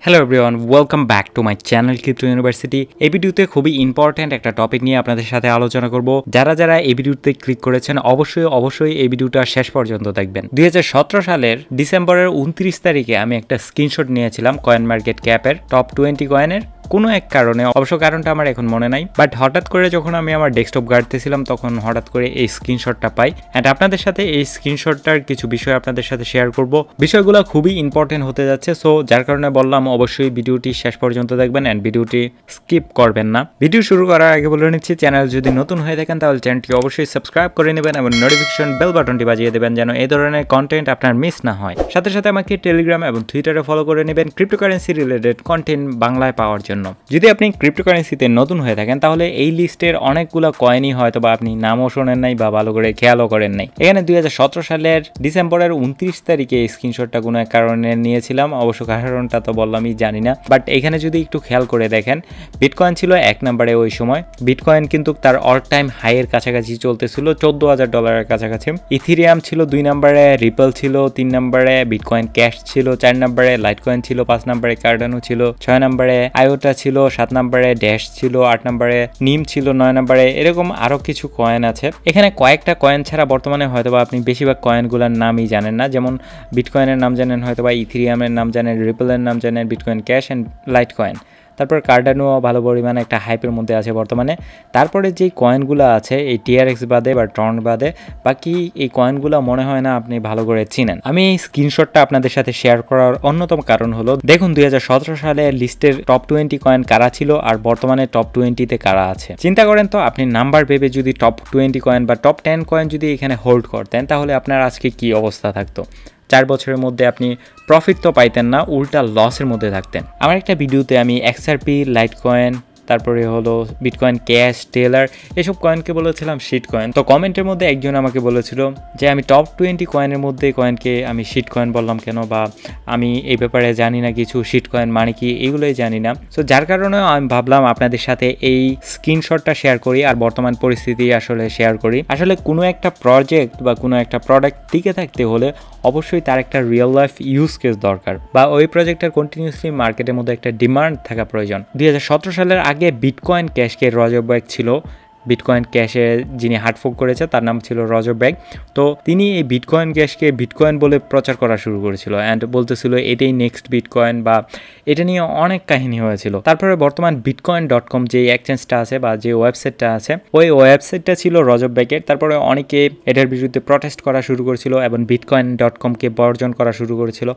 Hello everyone, welcome back to my channel crypto university. এই ভিডিওতে খুবই ইম্পর্ট্যান্ট একটা টপিক নিয়ে আপনাদের সাথে আলোচনা করব। যারা এই ভিডিওতে ক্লিক করেছেন অবশ্যই এই ভিডিওটা শেষ পর্যন্ত দেখবেন। 2017 সালের ডিসেম্বরের 29 তারিখে আমি একটা স্ক্রিনশট নিয়েছিলাম কয়েন মার্কেট ক্যাপের টপ 20 কয়েনের কোনো এক কারণে, অবশ্য কারণটা আমার এখন মনে নাই, বাট হঠাৎ করে যখন আমি আমার ডেস্কটপ গাড়তেছিলাম তখন হঠাৎ করে এই স্ক্রিনশটটা পাই অ্যান্ড আপনাদের সাথে এই স্ক্রিনশটটার কিছু বিষয় আপনাদের সাথে শেয়ার করব। বিষয়গুলো খুবই ইম্পর্টেন্ট হতে যাচ্ছে, সো যার কারণে বললাম অবশ্যই ভিডিওটি শেষ পর্যন্ত দেখবেন অ্যান্ড ভিডিওটি স্কিপ করবেন না। ভিডিও শুরু করার আগে বলে নিচ্ছি, চ্যানেল যদি নতুন হয়ে থাকেন তাহলে চ্যানেলটি অবশ্যই সাবস্ক্রাইব করে নেবেন এবং নোটিফিকেশন বেল বাটনটি বাজিয়ে দেবেন যেন এই ধরনের কন্টেন্ট আপনার মিস না হয়। সাথে সাথে আমাকে টেলিগ্রাম এবং টুইটারে ফলো করে নেবেন ক্রিপ্টোকারেন্সি রিলেটেড কন্টেন্ট বাংলায় পাওয়ার জন্য। যদি আপনি ক্রিপ্টোকারেন্সিতে নতুন হয়ে থাকেন তাহলে এই লিস্টের অনেকগুলো কয়েনই হয়তো বা আপনি নামও শোনেন নাই বা ভালো করে খেয়ালও করেন নাই। এখানে 2017 সালের ডিসেম্বরের 29 তারিখে এই স্ক্রিনশটটা কোনো এক কারণে নিয়েছিলাম, অবশ্য কারণটা তো বললামই জানি না, বাট এখানে যদি একটু খেয়াল করে দেখেন বিটকয়েন ছিল 1 নম্বরে ওই সময়। বিটকয়েন কিন্তু তার অল টাইম হাইয়ের কাছাকাছি চলতেছিল, $14,000 কাছাকাছি। ইথিরিয়াম ছিল 2 নম্বরে, রিপল ছিল 3 নম্বরে, বিটকয়েন ক্যাশ ছিল 4 নম্বরে, লাইটকয়েন ছিল 5 নম্বরে, কার্ডানো ছিল 6 নম্বরে, আয়োটা ছিল 7 নম্বরে, ড্যাশ ছিল 8 নম্বরে, নিম ছিল 9 নম্বরে, এরকম আরো কিছু কয়েন আছে। এখানে কয়েকটা কয়েন ছাড়া বর্তমানে হয়তোবা আপনি বেশিরভাগ কয়েনগুলোর নামই জানেন না, যেমন বিটকয়েনের নাম জানেন, হয়তোবা ইথিরিয়ামের নাম জানেন, রিপলের নাম জানেন, বিটকয়েন ক্যাশ অ্যান্ড লাইটকয়েন। তারপর কার্ডানো ভালো পরিমাণে একটা হাইপের মধ্যে আছে বর্তমানে। তারপরে যেই কয়েনগুলো আছে এই টিআরএক্স বাদে বা টর্ন বাদে বাকি এই কয়েনগুলো মনে হয় না আপনি ভালো করে চিনেন। আমি এই স্ক্রিনশটটা আপনাদের সাথে শেয়ার করার অন্যতম কারণ হলো, দেখুন 2017 সালে লিস্টের টপ 20 কয়েন কারা ছিল আর বর্তমানে টপ 20-তে কারা আছে। চিন্তা করেন তো, আপনি নাম্বার ভেবে যদি টপ 20 কয়েন বা টপ 10 কয়েন যদি এখানে হোল্ড করতেন তাহলে আপনার আজকে কি অবস্থা থাকতো। 4 বছরের মধ্যে আপনি প্রফিট তো পাইতেন না, উল্টা লসের মধ্যে থাকতেন। আমার একটা ভিডিওতে আমি এক্সআরপি, লাইটকয়েন, তারপরে হলো বিটকয়েন ক্যাশ, টেলার, এসব কয়েনকে বলেছিলাম শিট কয়েন। তো কমেন্টের মধ্যে একজন আমাকে বলেছিল যে আমি টপ 20 কয়েনের মধ্যে কয়েনকে আমি শিট কয়েন বললাম কেন, বা আমি এই ব্যাপারে জানি না কিছু, শিট কয়েন মানে কি এগুলোই জানি না। সো যার কারণে আমি ভাবলাম আপনাদের সাথে এই স্ক্রিনশটটা শেয়ার করি আর বর্তমান পরিস্থিতি আসলে শেয়ার করি। আসলে কোনো একটা প্রজেক্ট বা কোনো একটা প্রোডাক্ট টিকে থাকতে হলে অবশ্যই তার একটা রিয়েল লাইফ ইউজ কেস দরকার, বা ওই প্রজেক্টের কন্টিনিউসলি মার্কেটের মধ্যে একটা ডিমান্ড থাকা প্রয়োজন। 2017 সালের আগে বিটকয়েন ক্যাশকে রজব্যাগ ছিল, বিটকয়েন ক্যাশে যিনি হার্টফোক করেছে তার নাম ছিল রজব্যাগ। তো তিনি এই বিটকয়েন ক্যাশকে বিটকয়েন বলে প্রচার করা শুরু করেছিল অ্যান্ড বলতেছিল এটাই নেক্সট বিটকয়েন, বা এটা নিয়ে অনেক কাহিনী হয়েছিল। তারপরে বর্তমান bitcoin.com যে এক্সচেঞ্জটা আছে বা যে ওয়েবসাইটটা আছে, ওই ওয়েবসাইটটা ছিল রজব্যাগের। তারপরে অনেকে এটার বিরুদ্ধে প্রটেস্ট করা শুরু করেছিল এবং bitcoin.com-কে বর্জন করা শুরু করেছিল,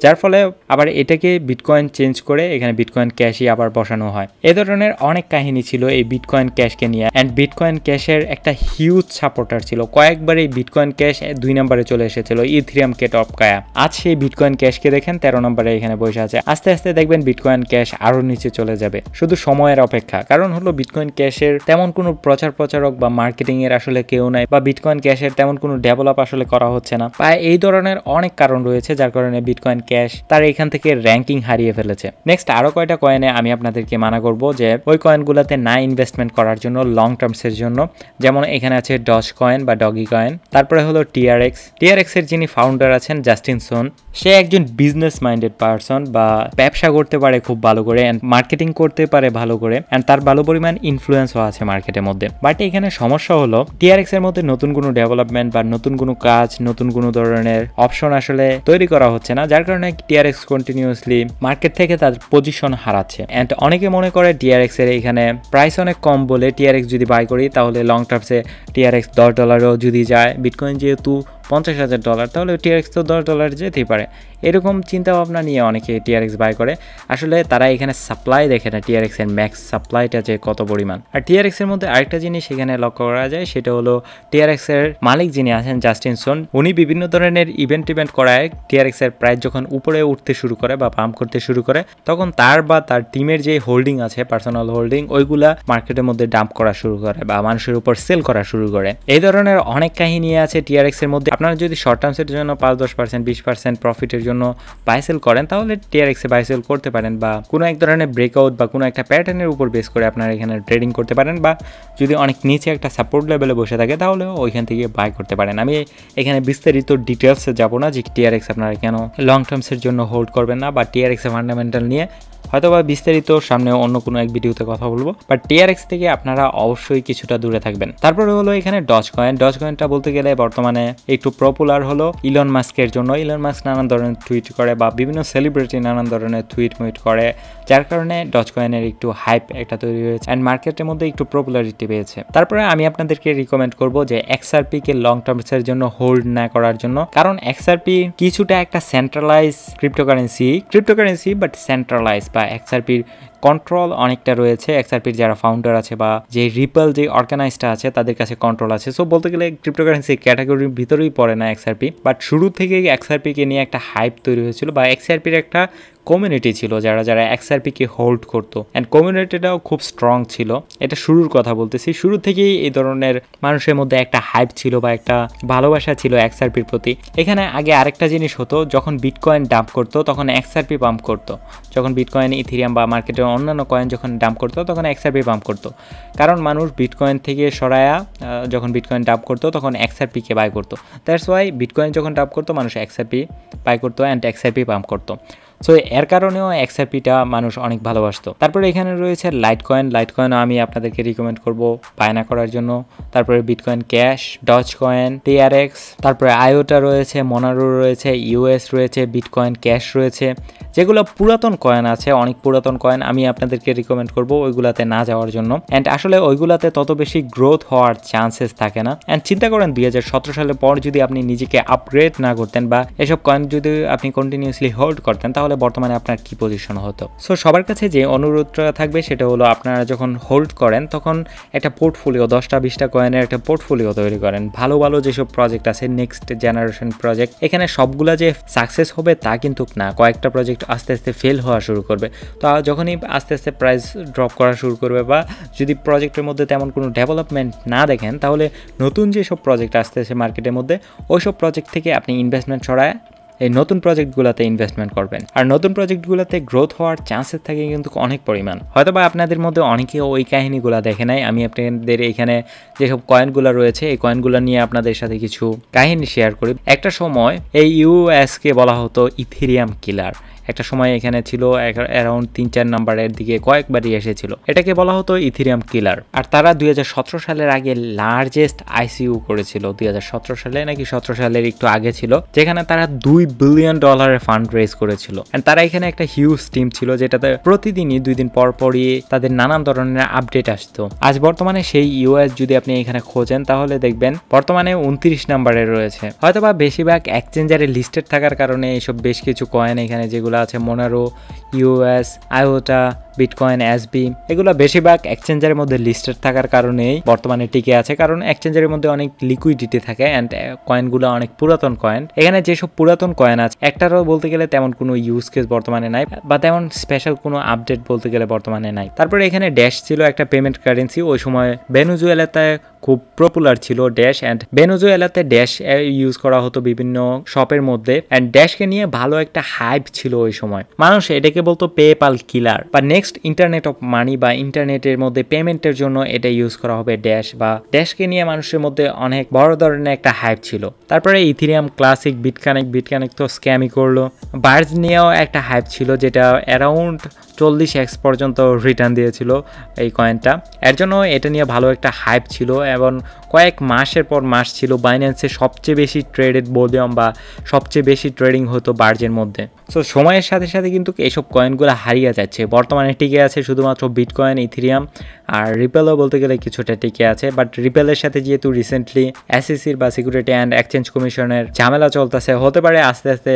যার ফলে আবার এটাকে বিটকয়েন চেঞ্জ করে এখানে বিটকয়েন ক্যাশই আবার বসানো হয়। এ ধরনের অনেক কাহিনী ছিল এই বিটকয়েন ক্যাশকে নিয়ে অ্যান্ড বিটকয়েন ক্যাশের একটা হিউজ সাপোর্টার ছিল। কয়েকবার এই বিটকয়েন ক্যাশ 2 নম্বরে চলে এসেছিল ইথিরিয়ামকে টপকায়া। আজ সেই বিটকয়েন ক্যাশকে দেখেন 13 নম্বরে এখানে বসে আছে। আস্তে আস্তে দেখবেন বিটকয়েন ক্যাশ আরো নিচে চলে যাবে, শুধু সময়ের অপেক্ষা। কারণ হলো বিটকয়েন ক্যাশের তেমন কোনো প্রচারক বা মার্কেটিং এর আসলে কেউ নাই, বা বিটকয়েন ক্যাশের তেমন কোনো ডেভেলপ আসলে করা হচ্ছে না, বা এই ধরনের অনেক কারণ রয়েছে যার কারণে বিটকয়েন ক্যাশ তার এখান থেকে র্যাঙ্কিং হারিয়ে ফেলেছে। নেক্সট আরো কয়টা কয়েনে আমি আপনাদেরকে মানা করব যে ওই কয়েনগুলোতে না ইনভেস্টমেন্ট করার জন্য, লং টার্মসের জন্য। যেমন এখানে আছে ডজ কয়েন বা ডগি কয়েন। তারপরে হলো টিআরএক্স এর যিনি ফাউন্ডার আছেন জাস্টিন সোন, সে একজন বিজনেস মাইন্ডেড পারসন, বা ব্যবসা করতে পারে খুব ভালো করে এন্ড মার্কেটিং করতে পারে ভালো করে এন্ড তার ভালো পরিমাণ ইনফ্লুয়েন্সও আছে মার্কেটের মধ্যে। বাট এখানে সমস্যা হলো টিআরএক্স এর মধ্যে নতুন কোনো ডেভেলপমেন্ট বা নতুন কোনো কাজ, নতুন কোনো ধরনের অপশন আসলে তৈরি করা হচ্ছে না, যার কারণে টিআরএক্স কন্টিনিউয়াসলি মার্কেট থেকে তার পজিশন হারাচ্ছে। এন্ড অনেকে মনে করে টিআরএক্স এর এখানে প্রাইস অনেক কম বলে টিআরএক্স যদি বাই করি তাহলে লং টার্মসে টিআরএক্স $10 যদি যায়, বিটকয়েন যেহেতু $50,000 তাহলে টিআরএক্স তো $10 যেতেই পারে। এরকম চিন্তা ভাবনা নিয়ে অনেকে টিআরএক্স বাই করে। আসলে তারা এখানে সাপ্লাই দেখে না, টিআরএক্স এর ম্যাক্স সাপ্লাইটা যে কত পরিমাণ। আর টিআরএক্স এর মধ্যে আরেকটা জিনিস এখানে লক্ষ্য করা যায়, সেটা হলো টিআরএক্স এর মালিক যিনি আছেন জাস্টিন সোন, উনি বিভিন্ন ধরনের ইভেন্ট করায় টিআরএক্স এর প্রাইস যখন উপরে উঠতে শুরু করে বা পাম্প করতে শুরু করে তখন তার বা তার টিমের যে হোল্ডিং আছে, পার্সোনাল হোল্ডিং, ওইগুলা মার্কেটের মধ্যে ডাম্প করা শুরু করে বা মানুষের উপর সেল করা শুরু করে। এই ধরনের অনেক কাহিনী আছে টিআরএক্স এর মধ্যে আপনারা যদি শর্ট টার্মসের জন্য 5-10% 20% প্রফিটের জন্য বাই সেল করেন তাহলে টিআরএক্সে বাই সেল করতে পারেন, বা কোনো এক ধরনের ব্রেকআউট বা কোনো একটা প্যাটার্নের উপর বেস করে আপনারা এখানে ট্রেডিং করতে পারেন, বা যদি অনেক নিচে একটা সাপোর্ট লেভেলে বসে থাকে তাহলে ওইখান থেকে বাই করতে পারেন। আমি এখানে বিস্তারিত ডিটেলসে যাব না যে টিআরএক্স আপনারা কেন লং টার্মসের জন্য হোল্ড করবেন না, বা টিআরএক্স এর ফান্ডামেন্টাল নিয়ে হয়তোবা বিস্তারিত সামনে অন্য কোনো এক ভিডিওতে কথা বলবো, বাট টিআরএক্স থেকে আপনারা অবশ্যই কিছুটা দূরে থাকবেন। তারপরে হলো এখানে ডজ কয়েনটা বলতে গেলে বর্তমানে একটু পপুলার হলো ইলন মাস্কের জন্য। ইলন মাস্ক নানান ধরনের টুইট করে বা বিভিন্ন সেলিব্রিটি নানান ধরনের টুইট করে, যার কারণে ডজ কয়েনের একটু হাইপ একটা তৈরি হয়েছে অ্যান্ড মার্কেটের মধ্যে একটু পপুলারিটি পেয়েছে। তারপরে আমি আপনাদেরকে রিকমেন্ড করব যে এক্সআরপি কে লং টার্মসের জন্য হোল্ড না করার জন্য, কারণ এক্সআরপি কিছুটা একটা সেন্ট্রালাইজ ক্রিপ্টোকারেন্সি বাট সেন্ট্রালাইজ, বা এক্সআরপির কন্ট্রোল অনেকটা রয়েছে। এক্সআরপির যারা ফাউন্ডার আছে বা যে রিপল যে অর্গানাইজটা আছে তাদের কাছে কন্ট্রোল আছে। সো বলতে গেলে ক্রিপ্টোকারেন্সি ক্যাটাগরির ভিতরেই পড়ে না এক্সআরপি, বাট শুরু থেকেই এক্সআরপিকে নিয়ে একটা হাইপ তৈরি হয়েছিল, বা এক্সআরপির একটা কমিউনিটি ছিল যারা এক্সআরপিকে হোল্ড করতো, অ্যান্ড কমিউনিটিটাও খুব স্ট্রং ছিল। এটা শুরুর কথা বলতেছি, শুরু থেকেই এই ধরনের মানুষের মধ্যে একটা হাইপ ছিল বা একটা ভালোবাসা ছিল এক্সআরপির প্রতি। এখানে আগে আরেকটা জিনিস হতো, যখন বিটকয়েন ডাম্প করতো তখন এক্সআরপি পাম্প করতো, যখন বিটকয়েন ইথেরিয়াম বা মার্কেটের অন্যান্য কয়েন যখন ডাম্প করতো তখন এক্সআরপি পাম্প করতো, কারণ মানুষ বিটকয়েন থেকে সরায়া যখন বিটকয়েন ডাম্প করতো তখন এক্সআরপিকে বাই করতো। দ্যাটস ওয়াই বিটকয়েন যখন ডাম্প করতো মানুষ এক্সআরপি বাই করতো অ্যান্ড এক্সআরপি পাম্প করতো। সো এর কারণেও এক্সআরপিটা মানুষ অনেক ভালোবাসতো। তারপরে এখানে রয়েছে লাইটকয়েনও আমি আপনাদেরকে রিকমেন্ড করব বায়না করার জন্য। তারপরে bitcoin cash, doge coin, TRX, তারপরে আয়োটা রয়েছে, মোনারো রয়েছে, ইউএস রয়েছে, বিটকয়েন ক্যাশ রয়েছে, যেগুলো পুরাতন কয়েন আছে, অনেক পুরাতন কয়েন। আমি আপনাদেরকে রিকমেন্ড করব ওইগুলাতে না যাওয়ার জন্য, অ্যান্ড আসলে ওইগুলাতে তত বেশি গ্রোথ হওয়ার চান্সেস থাকে না। অ্যান্ড চিন্তা করেন 2017 সালের পর যদি আপনি নিজেকে আপগ্রেড না করতেন বা এসব কয়েন যদি আপনি কন্টিনিউসলি হোল্ড করতেন তাহলে বর্তমানে আপনার কি পজিশন হতো। সো সবার কাছে যে অনুরোধটা থাকবে সেটা হলো, আপনারা যখন হোল্ড করেন তখন একটা পোর্টফোলিও 10-20টা কয়েনের একটা পোর্টফোলিও তৈরি করেন। ভালো ভালো যেসব প্রজেক্ট আছে, নেক্সট জেনারেশন প্রজেক্ট, এখানে সবগুলা যে সাকসেস হবে তা কিন্তু না, কয়েকটা প্রজেক্ট আস্তে আস্তে ফেল হওয়া শুরু করবে। তো যখনই আস্তে আস্তে প্রাইস ড্রপ করা শুরু করবে বা যদি প্রজেক্টের মধ্যে তেমন কোনো ডেভেলপমেন্ট না দেখেন, তাহলে নতুন যেসব প্রজেক্ট আসতেছে মার্কেটের মধ্যে ওইসব প্রজেক্ট থেকে আপনি ইনভেস্টমেন্ট ছড়ায় এই নতুন প্রজেক্টগুলোতে ইনভেস্টমেন্ট করবেন। আর নতুন প্রজেক্টগুলোতে গ্রোথ হওয়ার চান্সেস থাকে কিন্তু অনেক পরিমাণ। হয়তো বা আপনাদের মধ্যে অনেকে ওই কাহিনীগুলো দেখে নাই। আমি আপনাদের এখানে যেসব কয়েনগুলো রয়েছে এই কয়েনগুলো নিয়ে আপনাদের সাথে কিছু কাহিনী শেয়ার করি। একটা সময় এই ইউএসকে বলা হতো ইথেরিয়াম কিলার। একটা সময় এখানে ছিল অ্যারাউন্ড 3-4 নাম্বারের দিকে কয়েকবারই এসেছিল। এটাকে বলা হতো ইথেরিয়াম কিলার। আর তারা 2017 সালের আগে লার্জেস্ট আইসিইউ করেছিল। 2017 সালে নাকি 17 সালের একটু আগে ছিল, যেখানে তারা $2 বিলিয়ন ফান্ড রেজ করেছিল। এন্ড তারা এখানে একটা হিউজ টিম ছিল, যেটাতে প্রতিদিনই 2 দিন পর পরই তাদের নানান ধরনের আপডেট আসতো। আজ বর্তমানে সেই ইউএস যদি আপনি এখানে খোঁজেন তাহলে দেখবেন বর্তমানে 29 নাম্বারে রয়েছে। হয়তোবা বেশিরভাগ এক্সচেঞ্জারে লিস্টেড থাকার কারণে এইসব বেশ কিছু কয়েন এখানে যেগুলো আছে, মোনারো, ইউএস, আয়োটা, বিটকয়েন, এসবি, এগুলো বেশিরভাগ এক্সচেঞ্জারের মধ্যে লিস্টেড থাকার কারণেই বর্তমানে টিকে আছে, কারণ এক্সচেঞ্জারের মধ্যে অনেক লিকুইডিটি থাকে অ্যান্ড কয়েনগুলো অনেক পুরাতন কয়েন। এখানে যেসব পুরাতন কয়েন আছে একটারও বলতে গেলে তেমন কোনো ইউজ কেস বর্তমানে নাই, বা তেমন স্পেশাল কোনো আপডেট বলতে গেলে বর্তমানে নাই। তারপরে এখানে ড্যাশ ছিল একটা পেমেন্ট কারেন্সি। ওই সময় ভেনেজুয়েলাতে খুব পপুলার ছিল ড্যাশ, অ্যান্ড ভেনেজুয়েলাতে ড্যাশ ইউজ করা হতো বিভিন্ন শপের মধ্যে, অ্যান্ড ড্যাশকে নিয়ে ভালো একটা হাইপ ছিল ওই সময়। মানুষ এটাকে বলতো পেপাল কিলার, বা নেক্সট ইন্টারনেট অফ মানি, বা ইন্টারনেটের মধ্যে পেমেন্টের জন্য এটা ইউজ করা হবে ড্যাশ, বা ড্যাশকে নিয়ে মানুষের মধ্যে অনেক বড় ধরনের একটা হাইপ ছিল। তারপরে ইথেরিয়াম ক্লাসিক, বিটকানেক্ট তো স্ক্যামই করলো। বার্জ নিয়েও একটা হাইপ ছিল, যেটা অ্যারাউন্ড 40x পর্যন্ত রিটার্ন দিয়েছিল এই কয়েনটা। এর জন্য এটা নিয়ে ভালো একটা হাইপ ছিল এবং কয়েক মাসের পর মাস ছিল বাইন্যান্সে সবচেয়ে বেশি ট্রেডেড ভলিউম বা সবচেয়ে বেশি ট্রেডিং হতো বার্জের মধ্যে। সো সময়ের সাথে সাথে কিন্তু এইসব কয়েনগুলো হারিয়ে যাচ্ছে। বর্তমানে টিকে আছে শুধুমাত্র বিটকয়েন, ইথেরিয়াম, আর রিপেলও বলতে গেলে কিছুটা টিকে আছে। বাট রিপেলের সাথে যেহেতু রিসেন্টলি এসইসির বা সিকিউরিটি অ্যান্ড এক্সচেঞ্জ কমিশনের ঝামেলা চলতেছে, হতে পারে আস্তে আস্তে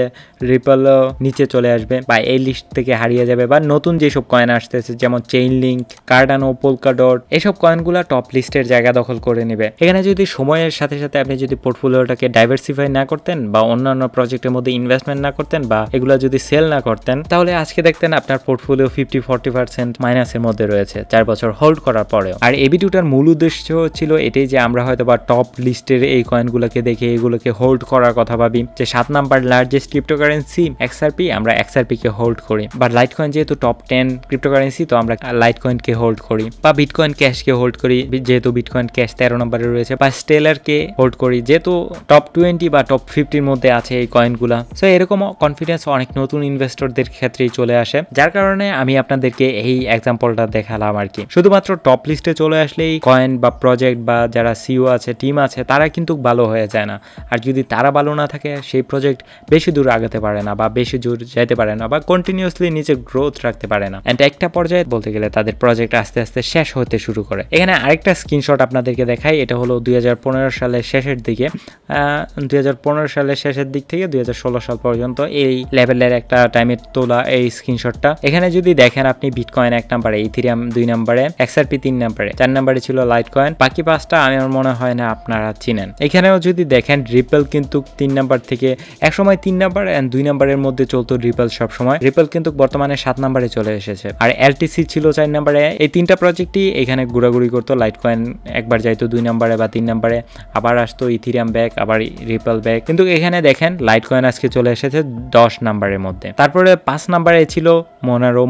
রিপেলও নিচে চলে আসবে বা এই লিস্ট থেকে হারিয়ে যাবে, বা নতুন যেসব কয়েন আসতেছে যেমন চেইন লিঙ্ক, কার্ডানো, পোলকাডট, এসব কয়েনগুলো টপ লিস্টের জায়গা দখল করে নেবে। এখানে যদি সময়ের সাথে সাথে আপনি যদি পোর্টফোলিওটাকে ডাইভার্সিফাই না করতেন বা অন্যান্য প্রজেক্টের মধ্যে ইনভেস্টমেন্ট না করতেন বা এগুলো যদি সেল না করতেন, তাহলে আজকে দেখতেন আপনার পোর্টফোলিও 50-40% মাইনাসের মধ্যে রয়েছে 4 বছর হোল্ড করার পরেও। আর এই ভিডিওটার মূল উদ্দেশ্য ছিল এটাই যে আমরা হয়তো বা টপ লিস্টের এই কয়েনগুলোকে দেখে এগুলোকে হোল্ড করার কথা ভাবি যে 7 নাম্বার লার্জেস্ট ক্রিপ্টোকারেন্সি XRP, আমরা XRP কে হোল্ড করি, বা লাইটকয়েন যেহেতু টপ 10 ক্রিপ্টোকারেন্সি তো আমরা লাইটকয়েন কে হোল্ড করি, বা বিটকয়েন ক্যাশ কে হোল্ড করি যেহেতু বিটকয়েন ক্যাশ 13 নম্বরে রয়েছে, বা স্টেলার কে হোল্ড করি যেহেতু টপ 20 বা টপ 50 এর মধ্যে আছে এই কয়েনগুলা। সো এরকম কনফিডেন্স অনেক নতুন ইনভেস্টরদের ক্ষেত্রেই চলে আসে, যার কারণে আমি আপনাদেরকে এই এক্সাম্পলটা দেখালাম আর কি। শুধুমাত্র টপ লিস্টে চলে আসলেই কয়েন বা প্রজেক্ট বা যারা সিইও আছে, টিম আছে, তারা কিন্তু ভালো হয়ে যায় না। আর যদি তারা ভালো না থাকে সেই প্রজেক্ট বেশি দূর আগাতে পারে না বা বেশি দূর যেতে পারে না বা কন্টিনিউয়াসলি নিজের গ্রোথ রাখতে পারে না, এন্ড একটা পর্যায়ে বলতে গেলে তাদের প্রজেক্ট আস্তে আস্তে শেষ হতে শুরু করে। এখানে আরেকটা স্ক্রিনশট আপনাদেরকে দেখাই, এটা হলো 2015 সালের শেষের দিকে, 2015 সালের শেষের দিক থেকে 2016 সাল পর্যন্ত এই লেভেলের একটা টাইমে তোলা এই স্ক্রিনশটটা। এখানে যদি দেখেন আপনি বিটকয়েন 1 নম্বরে, ইথেরিয়াম 2 নম্বরে, XRP 3 নম্বরে, 4 নম্বরে ছিল লাইটকয়েন, বাকি 5টা আমার মনে হয় না আপনারা চিনেন। এখানেও যদি দেখেন রিপেল কিন্তু 3 নাম্বার থেকে একসময় 3 নাম্বার এন্ড 2 নাম্বারের মধ্যে চলতো রিপেল সব সময়, রিপেল কিন্তু বর্তমানে 7 নম্বরে চলে এসেছে। আর LTC ছিল 4 নম্বরে। এই তিনটা প্রজেক্টই এখানে ঘোরাঘুরি করতো, লাইটকয়েন একবার যাইতো 2 নম্বরে বা 3 নম্বরে, আবার আসতো ইথেরিয়াম ব্যাক, আবার রিপেল ব্যাক, কিন্তু এখানে দেখেন লাইটকয়েন আজকে চলে এসেছে 10 নম্বরের মধ্যে। তারপরে 5 নম্বরে ছিল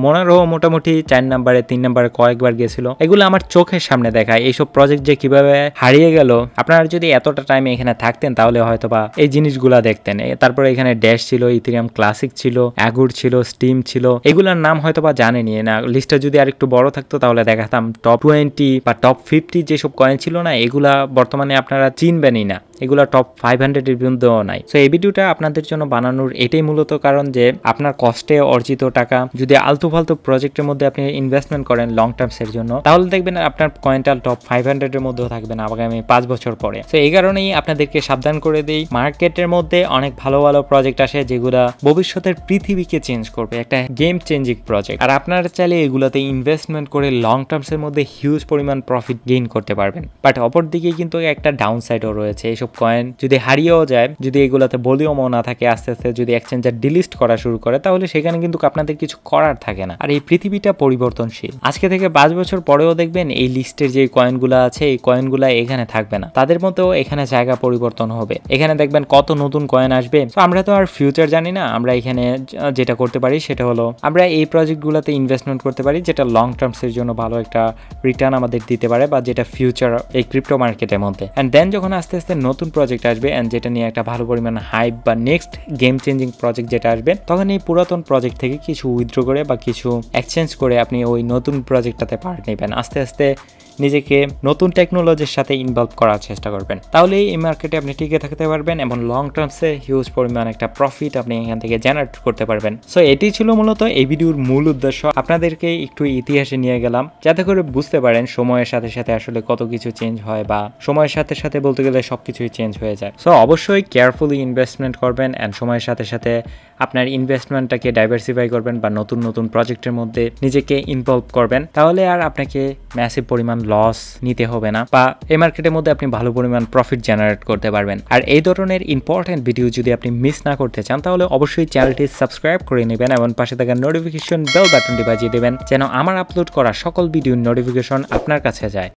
মোনারো মোটামুটি 4 নম্বরে, 3 নম্বরে কয়েকবার গেছিল। এগুলো আমার চোখের সামনে দেখা, এইসব প্রজেক্ট যে কিভাবে হারিয়ে গেল, আপনারা যদি এতটা টাইম এখানে থাকতেন তাহলে হয়তো বা এই জিনিসগুলা দেখতেন। তারপরে এখানে ড্যাশ ছিল, ইথেরিয়াম ক্লাসিক ছিল, অ্যাগুর ছিল, স্টিম ছিল, এগুলোর নাম হয়তো বা জানেনি না। লিস্টটা যদি আর একটু বড় থাকতো তাহলে দেখাতাম টপ 20 বা টপ 50 যেসব কয়েন ছিল না, এগুলা বর্তমানে আপনারা চিনবেনই না, এগুলা টপ 500 এর বিন্দুও নাই। সো এই ভিডিওটা আপনাদের জন্য বানানোর এটাই মূলত কারণ যে আপনার কষ্টে অর্জিত টাকা যদি আলতু ফালতু প্রজেক্টের মধ্যে আপনি ইনভেস্টমেন্ট করেন লং টার্মস এর জন্য, তাহলে দেখবেন আপনার কয়েনটা টপ 500 এর মধ্যেও থাকবে না আগামী 5 বছর পরে। সো এই কারণেই আপনাদেরকে সাবধান করে দেই, মার্কেটের মধ্যে অনেক ভালো ভালো প্রজেক্ট আসে যেগুলা ভবিষ্যতের পৃথিবীকে চেঞ্জ করবে, একটা গেম চেঞ্জিং প্রজেক্ট। আর আপনারা চাইলে এগুলাতে ইনভেস্টমেন্ট করে লং টার্মস এর মধ্যে হিউজ পরিমাণ প্রফিট গেইন করতে পারবেন। বাট অপরদিকে কিন্তু একটা ডাউন সাইডও রয়েছে, এইসব কয়েন যদি হারিয়েও যায়, যদি এগুলাতে ভলিউমও না থাকে, আস্তে আস্তে যদি এক্সচেঞ্জার ডিলিস্ট করা শুরু করে, তাহলে সেখানে কিন্তু আপনাদের কিছু করার থাকে না। আর এই পৃথিবীটা পরিবর্তনশীল, আজকে থেকে 5 বছর পরেও দেখবেন এই লিস্টের যে কয়েনগুলো আছে এই কয়েনগুলো এখানে থাকবে না, তাদের মধ্যেও এখানে জায়গা পরিবর্তন হবে। এখানে দেখবেন কত নতুন কয়েন আসবে। তো আমরা তো আর ফিউচার জানি না, আমরা এখানে যেটা করতে পারি সেটা হলো আমরা এই প্রজেক্টগুলোতে ইনভেস্টমেন্ট করতে পারি যেটা লং টার্মস এর জন্য ভালো একটা রিটার্ন আমাদের দিতে পারে, বা যেটা ফিউচার এই ক্রিপ্টো মার্কেটের মধ্যে। এন্ড দেন যখন আস্তে আস্তে নতুন প্রজেক্ট আসবে এন্ড যেটা নিয়ে একটা ভালো পরিমাণ হাইপ বা নেক্সট গেম চেঞ্জিং প্রজেক্ট যেটা আসবে, তখন এই পুরাতন প্রজেক্ট থেকে কিছু উইথড্র করে বা কিছু এক্সচেঞ্জ করে আপনি ওই নতুন প্রজেক্টটাতে পার্ট নেবেন। আস্তে আস্তে নিজেকে নতুন টেকনোলজির সাথে ইনভলভ করার চেষ্টা করবেন, তাহলে এই মার্কেটে আপনি টিকে থাকতে পারবেন এবং লং টার্মসে হিউজ পরিমাণ একটা প্রফিট আপনি এখান থেকে জেনারেট করতে পারবেন। সো এটি ছিল মূলত এই ভিডিওর মূল উদ্দেশ্য, আপনাদেরকে একটু ইতিহাসে নিয়ে গেলাম যাতে করে বুঝতে পারেন সময়ের সাথে সাথে আসলে কত কিছু চেঞ্জ হয়, বা সময়ের সাথে সাথে বলতে গেলে সবকিছুই চেঞ্জ হয়ে যায়। সো অবশ্যই কেয়ারফুলি ইনভেস্টমেন্ট করবেন এন্ড সময়ের সাথে সাথে আপনার ইনভেস্টমেন্টটাকে ডাইভার্সিফাই করবেন বা নতুন নতুন প্রজেক্টের মধ্যে নিজেকে ইনভলভ করবেন, তাহলে আর আপনাকে ম্যাসিভ পরিমাণ লস নিতে হবে না, বা এই মার্কেটের মধ্যে আপনি ভালো পরিমাণ প্রফিট জেনারেট করতে পারবেন। আর এই ধরনের ইম্পর্টেন্ট ভিডিও যদি আপনি মিস না করতে চান তাহলে অবশ্যই চ্যানেলটি সাবস্ক্রাইব করে নেবেন এবং পাশে থাকা নোটিফিকেশন বেল বাটনটি বাজিয়ে দেবেন যেন আমার আপলোড করা সকল ভিডিওর নোটিফিকেশন আপনার কাছে যায়।